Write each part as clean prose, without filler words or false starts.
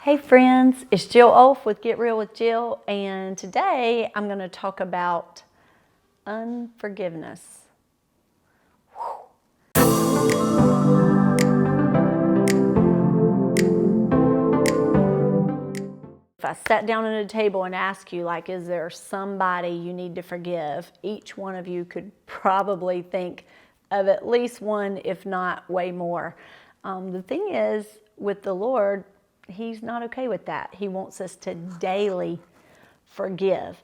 Hey friends, it's Jill Ulf with Get Real with Jill, and today I'm going to talk about unforgiveness. If I sat down at a table and asked you, is there somebody you need to forgive? Each one of you could probably think of at least one, if not way more. The thing is, with the Lord, He's not okay with that. He wants us to daily forgive,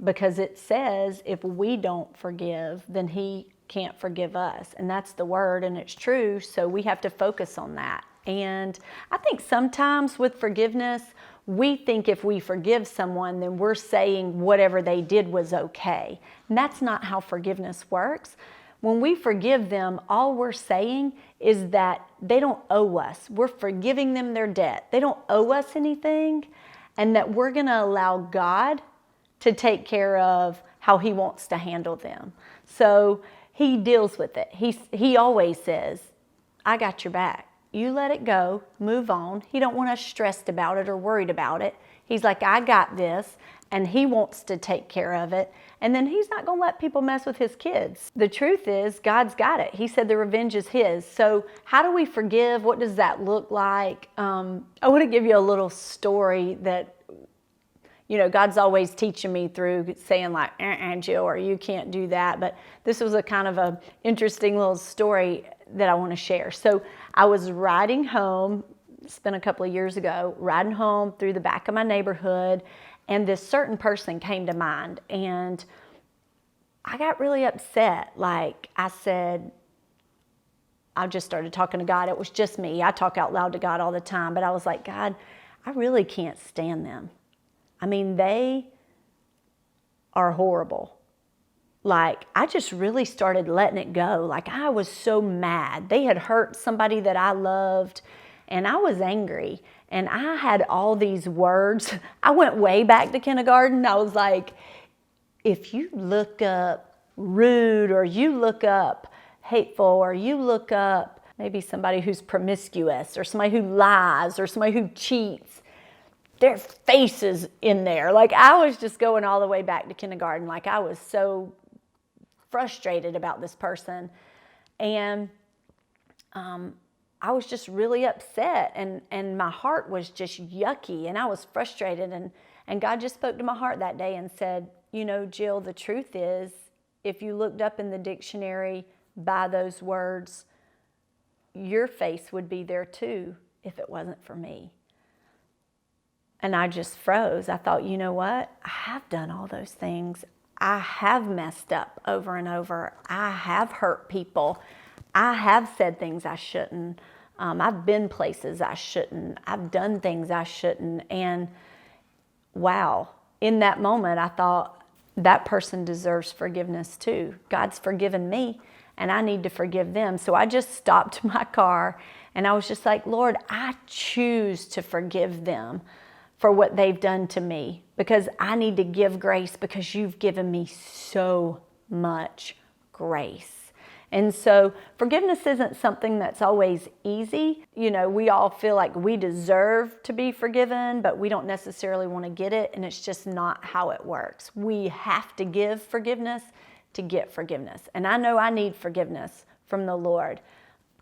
because it says if we don't forgive, then He can't forgive us. And that's the word, and it's true, so we have to focus on that. And I think sometimes with forgiveness, we think if we forgive someone, then we're saying whatever they did was okay. And that's not how forgiveness works. When we forgive them, all we're saying is that they don't owe us. We're forgiving them their debt. They don't owe us anything, and that we're going to allow God to take care of how He wants to handle them. So He deals with it. He always says, I got your back. You let it go, move on. He don't want us stressed about it or worried about it. He's like, I got this, and He wants to take care of it. And then He's not going to let people mess with His kids. The truth is, God's got it. He said the revenge is His. So how do we forgive? What does that look like? I want to give you a little story that, God's always teaching me through, saying Jill, or you can't do that. But this was a kind of a interesting little story that I want to share. So I was riding home, it's been a couple of years ago, riding home through the back of my neighborhood, and this certain person came to mind, and I got really upset. I said, I just started talking to God. It was just me. I talk out loud to God all the time, but I was like, God, I really can't stand them. I mean, they are horrible. I just really started letting it go. I was so mad. They had hurt somebody that I loved, and I was angry. And I had all these words. I went way back to kindergarten. I was like, if you look up rude, or you look up hateful, or you look up maybe somebody who's promiscuous, or somebody who lies, or somebody who cheats, their face is in there. I was just going all the way back to kindergarten. I was so frustrated about this person. And I was just really upset, and my heart was just yucky, and I was frustrated, and God just spoke to my heart that day and said, Jill, the truth is, if you looked up in the dictionary by those words, your face would be there too if it wasn't for me. And I just froze. I thought, you know what? I have done all those things. I have messed up over and over. I have hurt people. I have said things I shouldn't. I've been places I shouldn't. I've done things I shouldn't. And wow, in that moment, I thought that person deserves forgiveness too. God's forgiven me, and I need to forgive them. So I just stopped my car, and I was just like, Lord, I choose to forgive them for what they've done to me, because I need to give grace, because you've given me so much grace. And so forgiveness isn't something that's always easy. We all feel like we deserve to be forgiven, but we don't necessarily want to get it, and it's just not how it works. We have to give forgiveness to get forgiveness. And I know I need forgiveness from the Lord.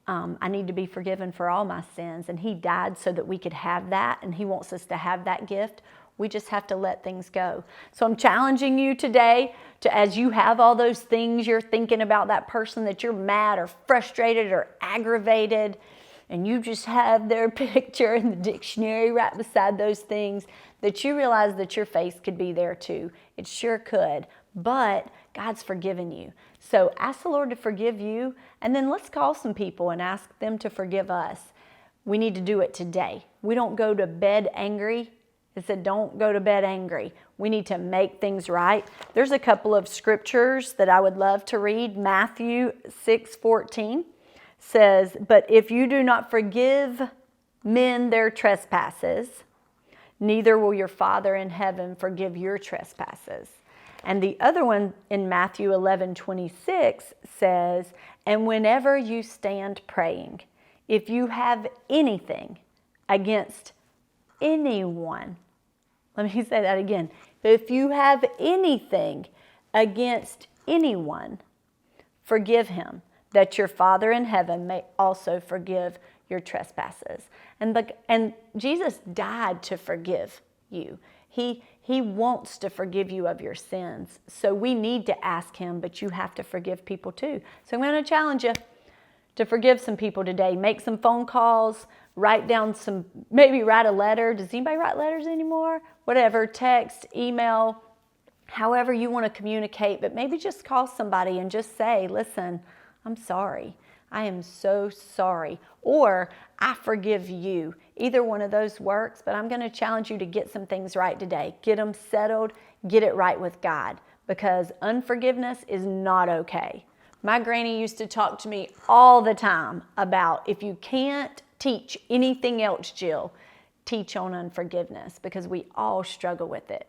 I need to be forgiven for all my sins, and He died so that we could have that, and He wants us to have that gift. We just have to let things go. So I'm challenging you today to, as you have all those things you're thinking about that person, that you're mad or frustrated or aggravated, and you just have their picture in the dictionary right beside those things, that you realize that your face could be there too. It sure could, but God's forgiven you. So ask the Lord to forgive you, and then let's call some people and ask them to forgive us. We need to do it today. We don't go to bed angry. It said, don't go to bed angry. We need to make things right. There's a couple of scriptures that I would love to read. Matthew 6:14 says, but if you do not forgive men their trespasses, neither will your Father in heaven forgive your trespasses. And the other one in Matthew 11:26 says, and whenever you stand praying, if you have anything against anyone, let me say that again. If you have anything against anyone, forgive him, that your Father in heaven may also forgive your trespasses. And Jesus died to forgive you. He wants to forgive you of your sins. So we need to ask him, but you have to forgive people too. So I'm going to challenge you to forgive some people today. Make some phone calls, maybe write a letter. Does anybody write letters anymore? Whatever, text, email, however you want to communicate, but maybe just call somebody and just say, listen, I'm sorry. I am so sorry. Or I forgive you. Either one of those works, but I'm going to challenge you to get some things right today. Get them settled, get it right with God, because unforgiveness is not okay. My granny used to talk to me all the time about, if you can't teach anything else, Jill, teach on unforgiveness, because we all struggle with it.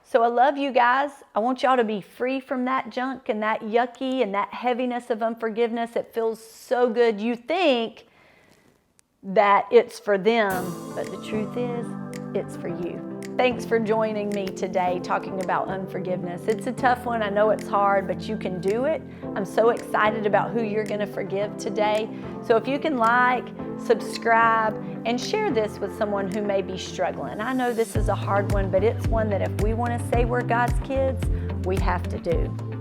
So I love you guys. I want y'all to be free from that junk and that yucky and that heaviness of unforgiveness. It feels so good. You think that it's for them, but the truth is, it's for you. Thanks for joining me today talking about unforgiveness. It's a tough one. I know it's hard, but you can do it. I'm so excited about who you're going to forgive today. So if you can like, subscribe, and share this with someone who may be struggling. I know this is a hard one, but it's one that if we want to say we're God's kids, we have to do.